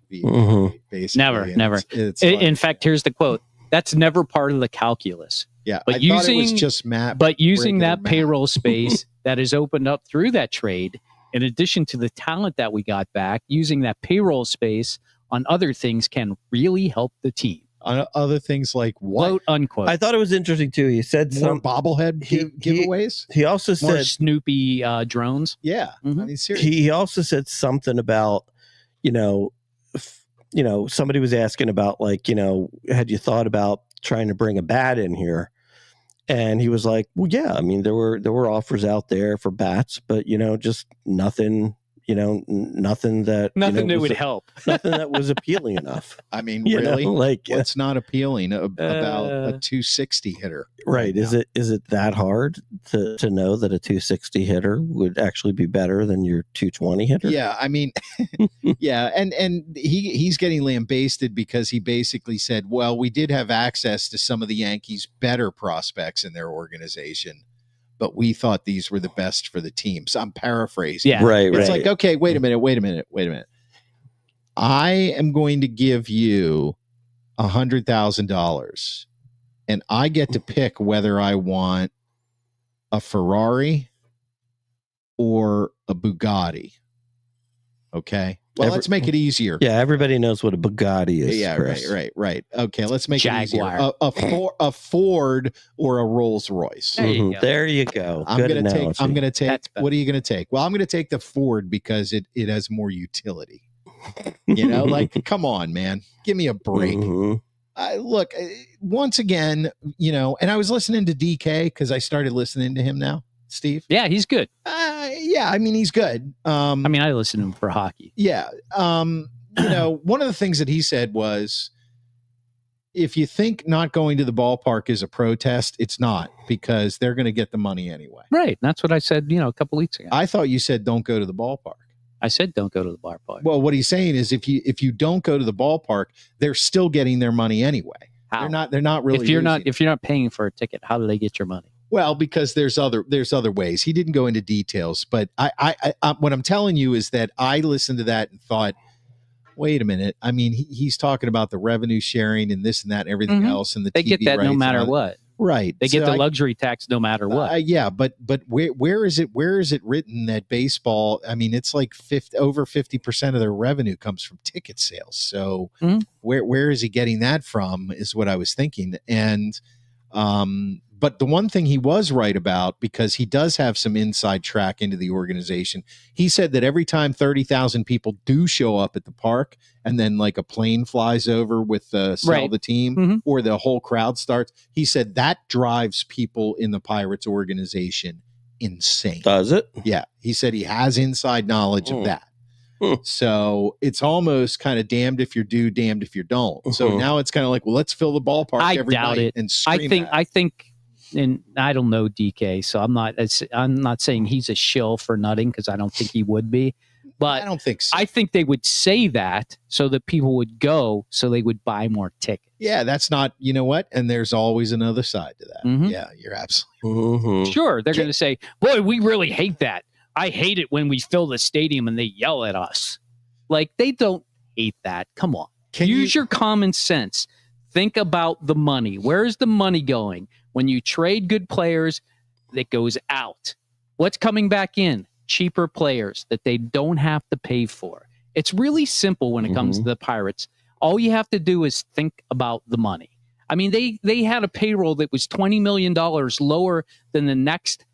Basically. Never. It's In fact, here's the quote. That's never part of the calculus. yeah, but I thought it was using- just Matt. But using regular that math. payroll space that is opened up through that trade, in addition to the talent that we got back, using that payroll space on other things can really help the team. Other things like what? Quote unquote. I thought it was interesting too. He said More some bobblehead giveaways? He also More said Snoopy drones. Yeah. Mhm. I mean, seriously. he also said something about, somebody was asking about, like, had you thought about trying to bring a bat in here? And he was like, well, yeah, I mean, there were offers out there for bats, but just nothing, nothing that Nothing was would help. nothing that was appealing enough. I mean, You know, really? like, What's not appealing about a 260 hitter? right? now? Is it that hard to know that a 260 hitter would actually be better than your 220 hitter? Yeah, I mean, yeah, and he's getting lambasted because he basically said, well, we did have access to some of the Yankees' better prospects in their organization, but we thought these were the best for the team. So I'm paraphrasing. Yeah. Right. It's like, okay, wait a minute. I am going to give you $100,000 and I get to pick whether I want a Ferrari or a Bugatti. Okay. Well, let's make it easier. Yeah, everybody knows what a Bugatti is. Yeah, Chris. right. Okay, let's make Jaguar. it easier. A Ford or a Rolls Royce. There you Mhm. go. There you go. I'm Good gonna analogy. take. That's better. What are you gonna take? Well, I'm gonna take the Ford because it has more utility. Like, come on, man, give me a break. Mhm. Look, once again, and I was listening to DK because I started listening to him now, Steve. Yeah, he's good. Yeah, I mean, he's good. I mean, I listen to him for hockey. Yeah. One of the things that he said was if you think not going to the ballpark is a protest, it's not, because they're going to get the money anyway. Right. That's what I said, a couple weeks ago. I thought you said don't go to the ballpark. I said don't go to the ballpark. Well, what he's saying is if you don't go to the ballpark, they're still getting their money anyway. How? They're not really. If you're not paying for a ticket, how do they get your money? Well, because there's other ways. He didn't go into details, but I what I'm telling you is that I listened to that and thought, wait a minute. I mean, he's talking about the revenue sharing and this and that and everything else, and they TV get that no rights matter and what. Right. They get the luxury tax no matter what. Yeah, but where is it written that baseball? I mean, it's like over 50% of their revenue comes from ticket sales. So where is he getting that from? Is what I was thinking. And but the one thing he was right about, because he does have some inside track into the organization, he said that every time 30,000 people do show up at the park and then like a plane flies over with sell the team or the whole crowd starts, he said that drives people in the Pirates organization insane. Does it? Yeah. He said he has inside knowledge of that. So it's almost kind of damned if you do, damned if you don't. So now it's kind of like, well, let's fill the ballpark every night and scream I think, and I don't know DK, so I'm not saying he's a shill for nutting, because I don't think he would be. But I don't think so. I think they would say that so that people would go, so they would buy more tickets. Yeah, that's not, you know what? And there's always another side to that. Yeah, you're absolutely Sure, they're going to say, boy, we really hate that. I hate it when we fill the stadium and they yell at us. Like, they don't hate that. Come on. Use your common sense. Think about the money. Where is the money going? When you trade good players, that goes out. What's coming back in? Cheaper players that they don't have to pay for. It's really simple when it comes to the Pirates. All you have to do is think about the money. I mean, they had a payroll that was $20 million lower than the next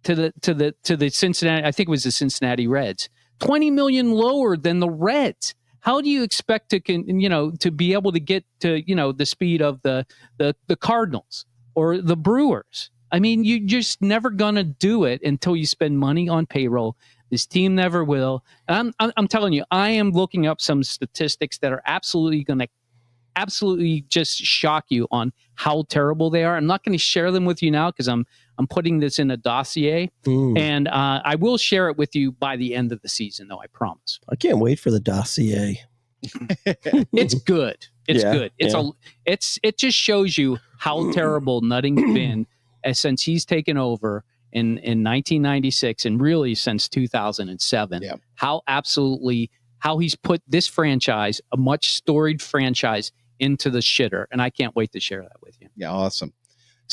to the Cincinnati. I think it was the Cincinnati Reds. $20 million lower than the Reds. How do you expect to be able to get to the speed of the Cardinals or the Brewers? I mean, you're just never gonna do it until you spend money on payroll. This team never will. And I'm telling you, I am looking up some statistics that are absolutely just shock you on how terrible they are. I'm not going to share them with you now because I'm putting this in a dossier, and I will share it with you by the end of the season, though, I promise. I can't wait for the dossier. It's good. It's good. It just shows you how terrible nutting's been since he's taken over in 1996 and really since 2007. Yeah. How he's put this franchise, a much storied franchise, into the shitter, and I can't wait to share that with you. Yeah, awesome.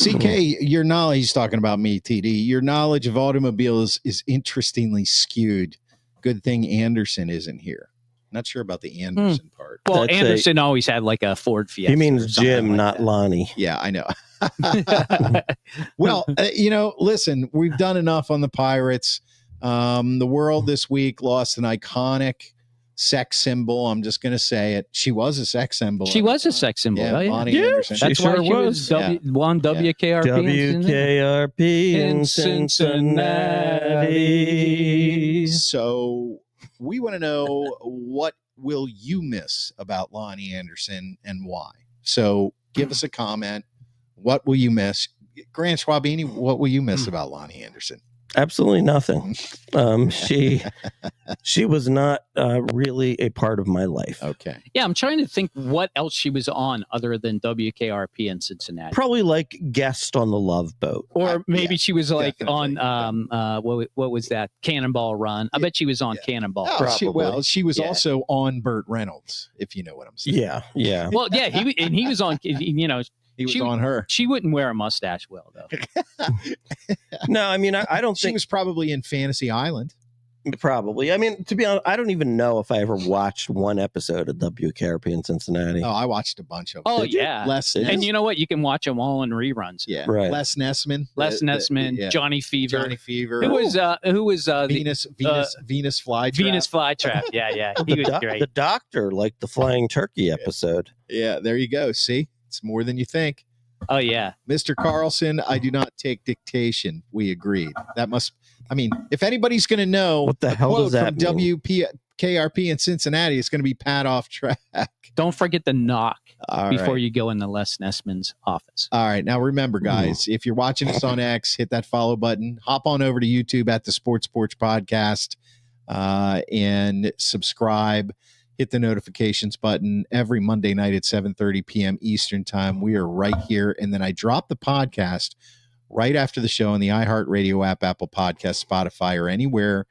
CK, your knowledge, he's talking about me, TD. Your knowledge of automobiles is interestingly skewed. Good thing Anderson isn't here. Not sure about the Anderson part. Well, Anderson always had like a Ford Fiesta. He means Jim, like not Lonnie. Yeah, I know. Well, listen, we've done enough on the Pirates. The world this week lost an iconic sex symbol. I'm just going to say it. She was a sex symbol. She was a sex symbol. Yeah, Lonnie Anderson. That's why she was on WKRP. WKRP in Cincinnati. So we want to know, what will you miss about Lonnie Anderson and why? So give us a comment. What will you miss? Grant Schwabini, what will you miss about Lonnie Anderson? Absolutely nothing. She was not really a part of my life. Okay. Yeah, I'm trying to think what else she was on other than WKRP in Cincinnati. Probably like guest on the Love Boat, or maybe she was like on what was that, Cannonball Run? I bet she was on Cannonball. Oh, she was also on Burt Reynolds, if you know what I'm saying. Yeah. Well, yeah, he was on. He was on her. She wouldn't wear a mustache well, though. No, I mean, I don't think she was probably in Fantasy Island. Probably. I mean, to be honest, I don't even know if I ever watched one episode of WKRP in Cincinnati. Oh, I watched a bunch of them. Oh, yeah. And you know what? You can watch them all in reruns. Yeah. Right. Les Nessman. Johnny Fever. Who was Venus Flytrap. Venus Flytrap. Yeah. He was great. The Doctor, like the Flying Turkey episode. Yeah, there you go. See? It's more than you think. Oh, yeah. Mr. Carlson, I do not take dictation. We agreed. That must, if anybody's going to know what the hell does that from mean? KRP in Cincinnati. It's going to be Pat off track. Don't forget to knock All before right. you go into Les Nessman's office. All right. Now, remember, guys, if you're watching us on X, hit that follow button. Hop on over to YouTube at the Sports Porch Podcast and subscribe. Hit the notifications button every Monday night at 7:30 p.m. Eastern Time. We are right here. And then I drop the podcast right after the show on the iHeartRadio app, Apple Podcasts, Spotify, or anywhere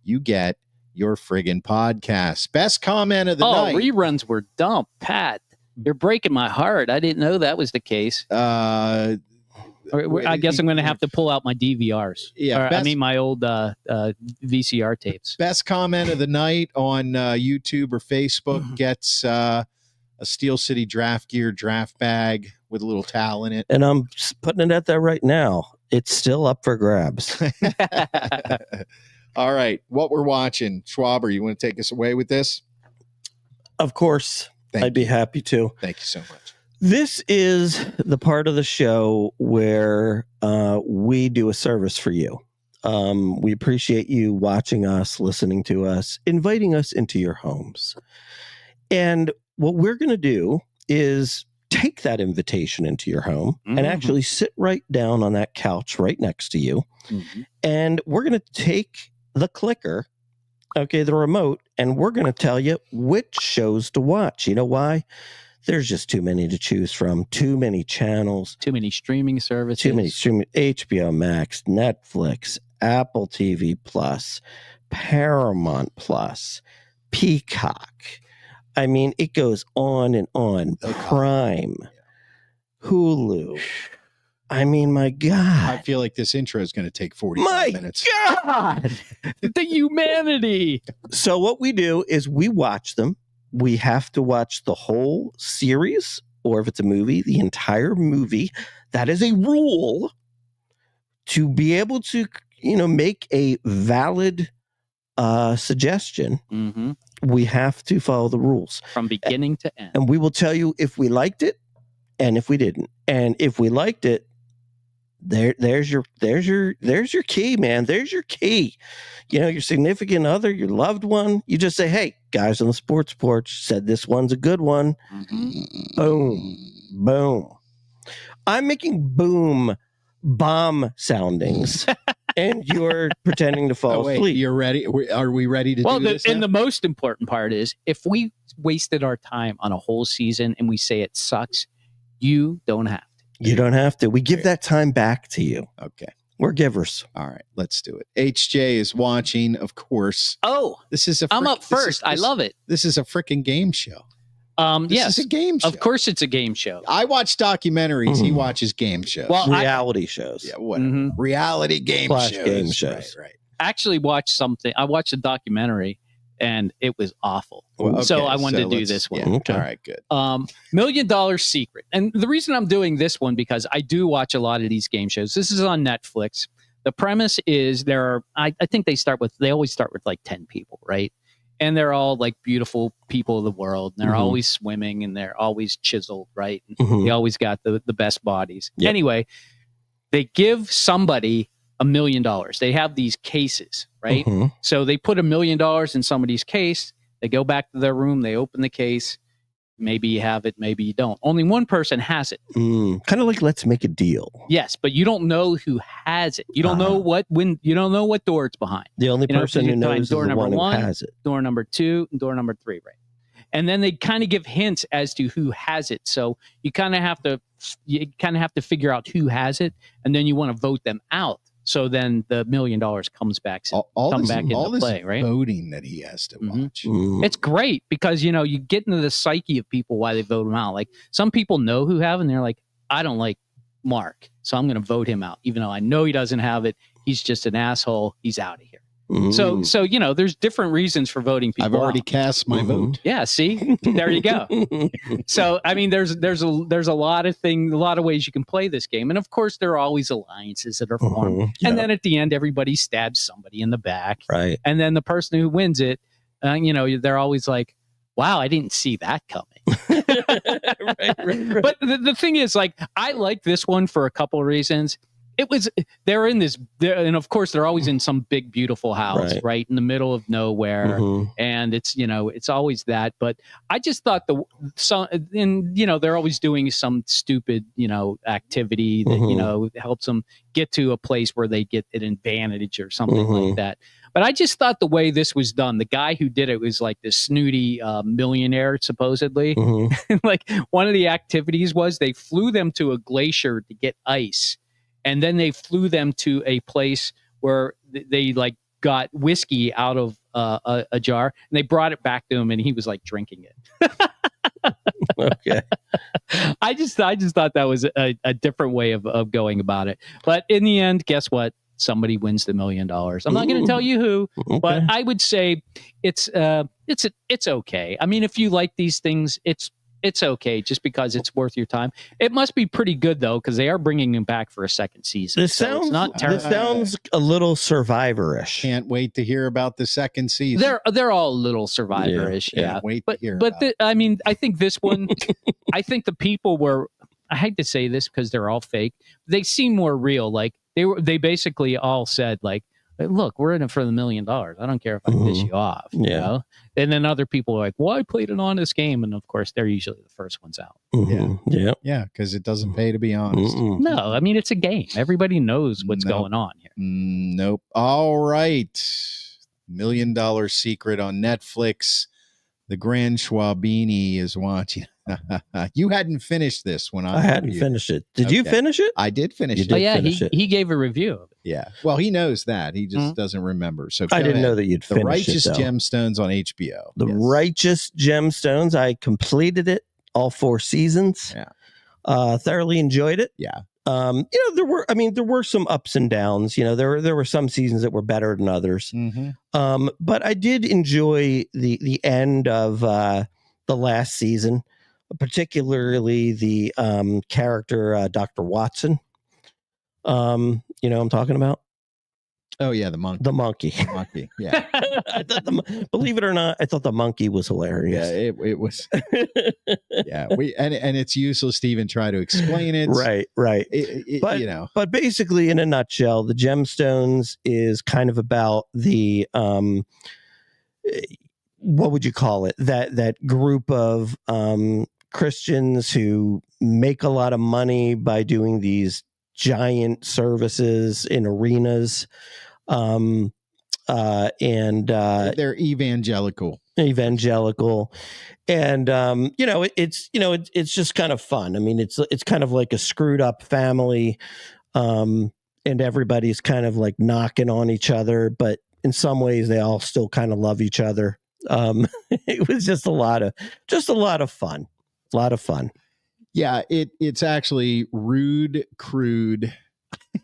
you get your friggin' podcasts. Best comment of the night. Reruns were dumb. Pat, you're breaking my heart. I didn't know that was the case. I guess I'm going to have to pull out my DVRs. Yeah, my old VCR tapes. Best comment of the night on YouTube or Facebook gets a Steel City Draft Gear draft bag with a little towel in it. And I'm putting it out there right now. It's still up for grabs. All right. What we're watching. Schwaber, you want to take us away with this? Of course. I'd be happy to. Thank you so much. This is the part of the show where we do a service for you. We appreciate you watching us, listening to us, inviting us into your homes. And what we're going to do is take that invitation into your home and actually sit right down on that couch right next to you. And we're going to take the clicker, the remote, and we're going to tell you which shows to watch. You know why? There's just too many to choose from, too many channels, too many streaming services, HBO Max, Netflix, Apple TV Plus, Paramount Plus, Peacock. I mean, it goes on and on. Prime, Hulu. I mean, my God. I feel like this intro is going to take 45 minutes. God, the humanity. So what we do is we watch them. We have to watch the whole series, or if it's a movie, the entire movie. That is a rule to be able to, make a valid suggestion. We have to follow the rules from beginning to end. And we will tell you if we liked it and if we didn't. And if we liked it, there's your key, man. There's your key. Your significant other, your loved one. You just say, hey, guys on the Sports Porch said this one's a good one. Boom. Boom. I'm making boom bomb soundings. And you're pretending to fall asleep. You're ready? Are we ready to do this? And the most important part is, if we wasted our time on a whole season and we say it sucks, you don't have to. You don't have to. We give that time back to you. Okay. We're givers. All right, let's do it. HJ is watching, of course. Oh, this is I'm up first. I love it. This is a freaking game show. Yes, it's a game show. Of course, it's a game show. I watch documentaries. He watches game shows. Well, reality shows. Yeah, whatever. Reality game shows. Game shows. Right. I actually watched something. I watched a documentary, and it was awful. Well, so I wanted to do this one. Yeah, okay. All right, good. $1 Million Secret. And the reason I'm doing this one, because I do watch a lot of these game shows. This is on Netflix. The premise is I think they always start with like 10 people, right? And they're all like beautiful people of the world. And they're always swimming and they're always chiseled, right? They always got the best bodies. Yep. Anyway, they give somebody $1 million. They have these cases, right? So they put $1 million in somebody's case. They go back to their room. They open the case. Maybe you have it, maybe you don't. Only one person has it. Kind of like Let's Make a Deal. Yes, but you don't know who has it. You don't know you don't know what door it's behind. The only person who knows is the one who has it. Door number 2 and door number 3, right? And then they kind of give hints as to who has it. So you kind of have to figure out who has it, and then you want to vote them out. So then the $1 million comes back into play, right? Voting that he has to watch. It's great because you get into the psyche of people why they vote him out. Like some people know who have it, and they're like, I don't like Mark, so I'm going to vote him out, even though I know he doesn't have it. He's just an asshole. He's out of here. So there's different reasons for voting people. I've already cast my vote. Yeah, see, there you go. So I mean, there's a lot of things, a lot of ways you can play this game, and of course there are always alliances that are formed. And then at the end, everybody stabs somebody in the back, right? And then the person who wins it, they're always like, "Wow, I didn't see that coming." right. But the thing is, like, I like this one for a couple of reasons. it was, they're in this, and of course they're always in some big beautiful house right in the middle of nowhere, and it's, you know, it's always that. But I just thought they're always doing some stupid, you know, activity that you know helps them get to a place where they get an advantage or something like that. But I just thought the way this was done, the guy who did it was like this snooty millionaire, supposedly. Like one of the activities was they flew them to a glacier to get ice. And then they flew them to a place where they like got whiskey out of a jar, and they brought it back to him, and he was like drinking it. Okay. I just thought that was a different way of going about it. But in the end, guess what? Somebody wins the $1 million. I'm not going to tell you who, but I would say it's okay. I mean, if you like these things, it's okay, just because it's worth your time. It must be pretty good though, because they are bringing him back for a second season. This sounds a little Survivor-ish. Can't wait to hear about the second season. They're all a little Survivor-ish, yeah. Wait to hear. But I mean, I think this one, I think the people were. I hate to say this because they're all fake. They seem more real. Like they basically all said like, look, we're in it for the $1 million. I don't care if I piss you off, you know? And then other people are like, well, I played an honest game. And of course, they're usually the first ones out. Yeah, because it doesn't pay to be honest. No, I mean, it's a game. Everybody knows what's going on here. Nope. All right. $1 Million Secret on Netflix. The Grand Schwabini is watching. You hadn't finished this when I hadn't finished it. Did you finish it? I did finish it. Oh, yeah, he gave a review of it. Yeah. Well, he knows that. He just doesn't remember. So I didn't know that you'd finished The Righteous it, Gemstones on HBO. The Righteous Gemstones. I completed it, all 4 seasons. Yeah. Thoroughly enjoyed it. Yeah. You know, there were some ups and downs. You know, there were some seasons that were better than others. But I did enjoy the end of the last season, particularly the character Dr. Watson. You know what I'm talking about? Oh yeah, the monkey. The monkey. The monkey. Yeah. I thought believe it or not, I thought the monkey was hilarious. Yeah, it was. Yeah, and it's useless to even try to explain it. Right. But you know, but basically, in a nutshell, the Gemstones is kind of about the what would you call it? That group of Christians who make a lot of money by doing these giant services in arenas. And they're evangelical, and you know, it's just kind of fun. I mean, it's kind of like a screwed up family, and everybody's kind of like knocking on each other, but in some ways they all still kind of love each other. It was just a lot of fun. Yeah, it's actually rude, crude,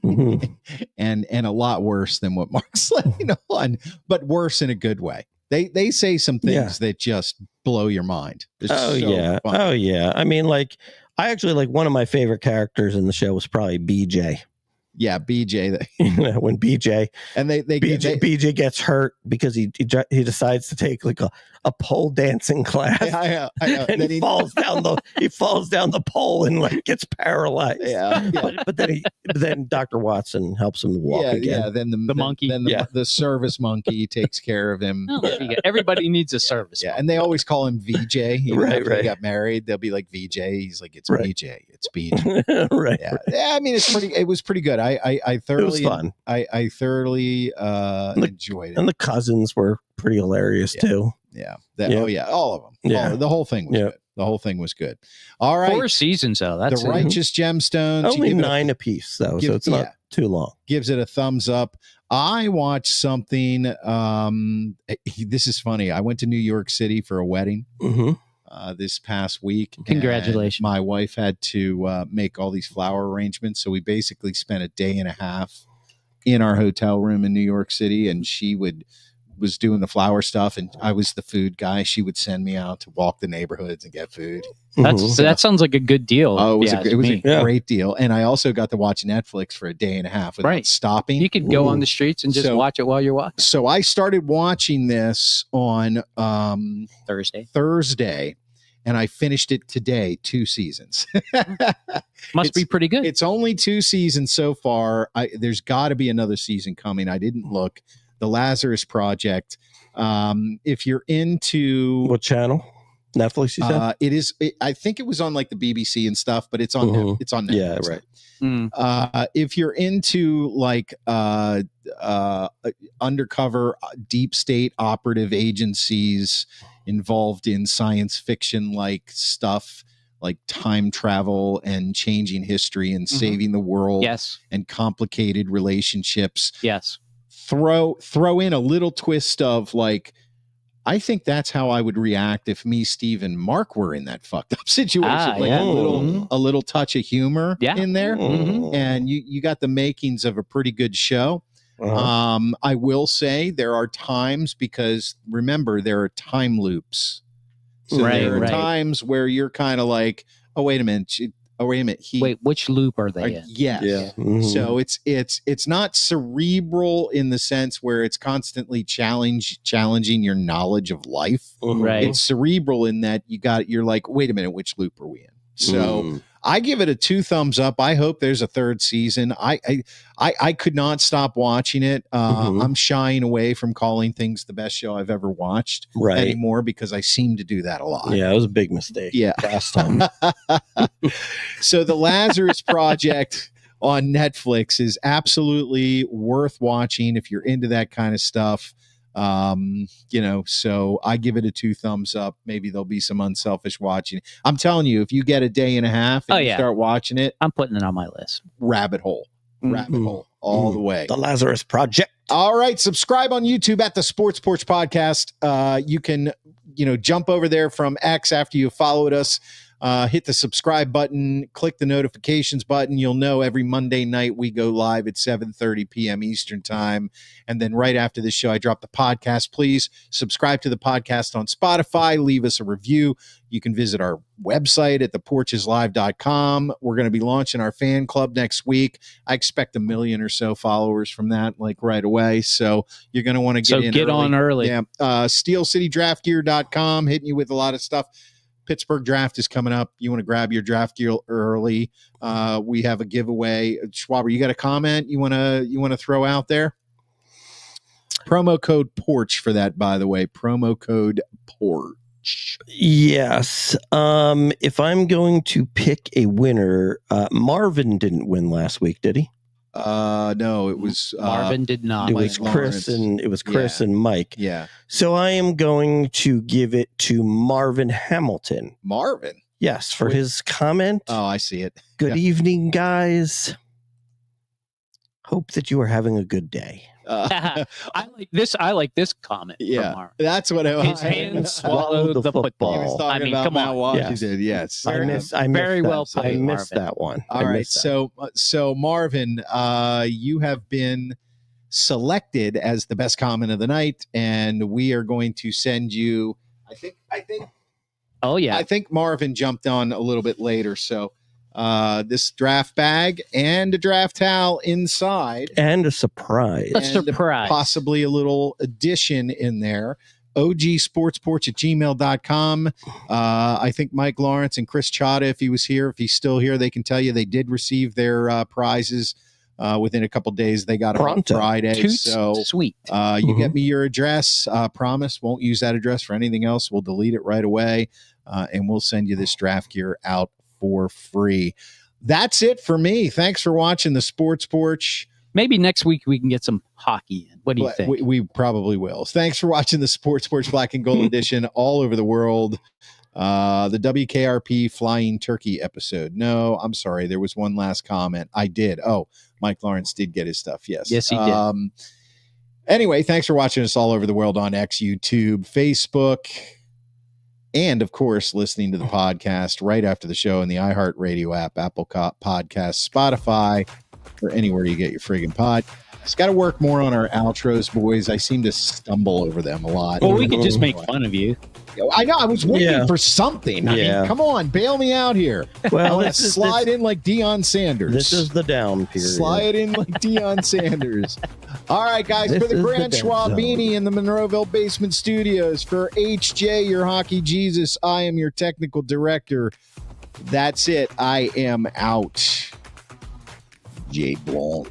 and a lot worse than what Mark's letting on, but worse in a good way. They say some things that just blow your mind. Oh yeah. I mean, like, I actually like one of my favorite characters in the show was probably BJ. Yeah, BJ. When BJ and BJ gets hurt because he decides to take like a pole dancing class. I know. And he falls down the pole and like gets paralyzed. Yeah. But then Dr. Watson helps him walk again. Yeah. Then the monkey, the service monkey takes care of him. Everybody needs a service. Yeah, and they always call him VJ. Right. He got married. They'll be like VJ. He's like, it's BJ. It's BJ. Right. Yeah. I mean, it was pretty good. I thoroughly, it was fun. I thoroughly enjoyed it. And the cousins were pretty hilarious too. Yeah. Oh yeah. All of them. Yeah. The whole thing was good. The whole thing was good. All right. 4 seasons though. That's The Righteous Gemstones. Only 9 apiece though, so it's not too long. Gives it a thumbs up. I watched something. This is funny. I went to New York City for a wedding this past week. Congratulations. My wife had to make all these flower arrangements, so we basically spent a day and a half in our hotel room in New York City, and she was doing the flower stuff, and I was the food guy. She would send me out to walk the neighborhoods and get food. That sounds like a good deal. Oh, it was a great deal. And I also got to watch Netflix for a day and a half without stopping. You could go on the streets and just watch it while you're walking. So I started watching this on Thursday. and I finished it today, 2 seasons. Must be pretty good. It's only 2 seasons so far. There's got to be another season coming. I didn't look. The Lazarus Project. If you're into What channel? Netflix, you said? it is. I think it was on like the BBC and stuff, but it's on. It's on Netflix. Yeah, right. If you're into like undercover deep state operative agencies involved in science fiction like stuff, like time travel and changing history and saving the world, Yes. and complicated relationships, Yes. throw in a little twist of like, I think that's how I would react if me, Steve, and Mark were in that fucked up situation. Like yeah. a little touch of humor in there. Mhm. And you got the makings of a pretty good show. I will say there are times, because remember, there are time loops. So there are times where you're kind of like, oh, wait a minute. Wait, which loop are they in? Yes. Yeah. So it's not cerebral in the sense where it's constantly challenging your knowledge of life. Right. It's cerebral in that you're like, wait a minute, which loop are we in? So I give it a 2 thumbs up. I hope there's a 3rd season. I could not stop watching it. I'm shying away from calling things the best show I've ever watched anymore, because I seem to do that a lot. Yeah, it was a big mistake. Yeah. Last time. So the Lazarus Project on Netflix is absolutely worth watching if you're into that kind of stuff. So I give it a 2 thumbs up. Maybe there'll be some unselfish watching. I'm telling you, if you get a day and a half and you start watching it, I'm putting it on my list. rabbit hole all the way. The Lazarus Project. All right. Subscribe on YouTube at the Sports Porch Podcast. You can, jump over there from X after you followed us. Hit the subscribe button, click the notifications button. You'll know every Monday night we go live at 7:30 p.m. Eastern time. And then right after this show, I drop the podcast. Please subscribe to the podcast on Spotify. Leave us a review. You can visit our website at theporcheslive.com. We're going to be launching our fan club next week. I expect 1 million or so followers from that, like right away. So you're going to want to get on early. Yeah. SteelCityDraftGear.com, hitting you with a lot of stuff. Pittsburgh draft is coming up. You want to grab your draft gear early. We have a giveaway. Schwaber, you got a comment you want to throw out there? Promo code Porch for that, by the way. Promo code Porch. Yes. If I'm going to pick a winner, Marvin didn't win last week, did he? No, it was Marvin did not. It was Chris and Mike. Yeah. So I am going to give it to Marvin Hamilton. Marvin. Yes, for his comment. Oh, I see it. Good evening, guys. Hope that you are having a good day. I like this comment. Yeah, from Marvin. That's what His hand swallowed the football. He was talking about come Matt on. Washington. Yes. I missed very that. well played, I missed Marvin. that one. All right. So Marvin, you have been selected as the best comment of the night, and we are going to send you. I think. Oh yeah. I think Marvin jumped on a little bit later, so this draft bag and a draft towel inside, and a surprise. Possibly a little addition in there. ogsportsporch@gmail.com. I think Mike Lawrence and Chris Chada, if he's still here, they can tell you they did receive their prizes within a couple days. They got them on Friday. So sweet. You get me your address. Promise won't use that address for anything else. We'll delete it right away, and we'll send you this draft gear out for free. That's it for me. Thanks for watching the Sports Porch. Maybe next week we can get some hockey in. What do you think? We probably will. Thanks for watching the Sports Porch Black and Gold edition all over the world. The WKRP Flying Turkey episode. No, I'm sorry. There was one last comment. I did. Oh, Mike Lawrence did get his stuff. Yes. Yes, he did. Anyway, thanks for watching us all over the world on X, YouTube, Facebook, and, of course, listening to the podcast right after the show in the iHeartRadio app, Apple Podcasts, Spotify, or anywhere you get your friggin' pod. It's got to work more on our outros, boys. I seem to stumble over them a lot. Well, we could just make fun of you. I know. I was waiting Yeah. for something. I Yeah. mean, come on, bail me out here. I Well, want to slide in like Deion Sanders. This is the down period. Slide in like Deion Sanders. All right, guys, This for the is the Grand dead Schwab zone. Beanie in the Monroeville Basement Studios, for HJ, your hockey Jesus, I am your technical director. That's it. I am out. Jay Blanc.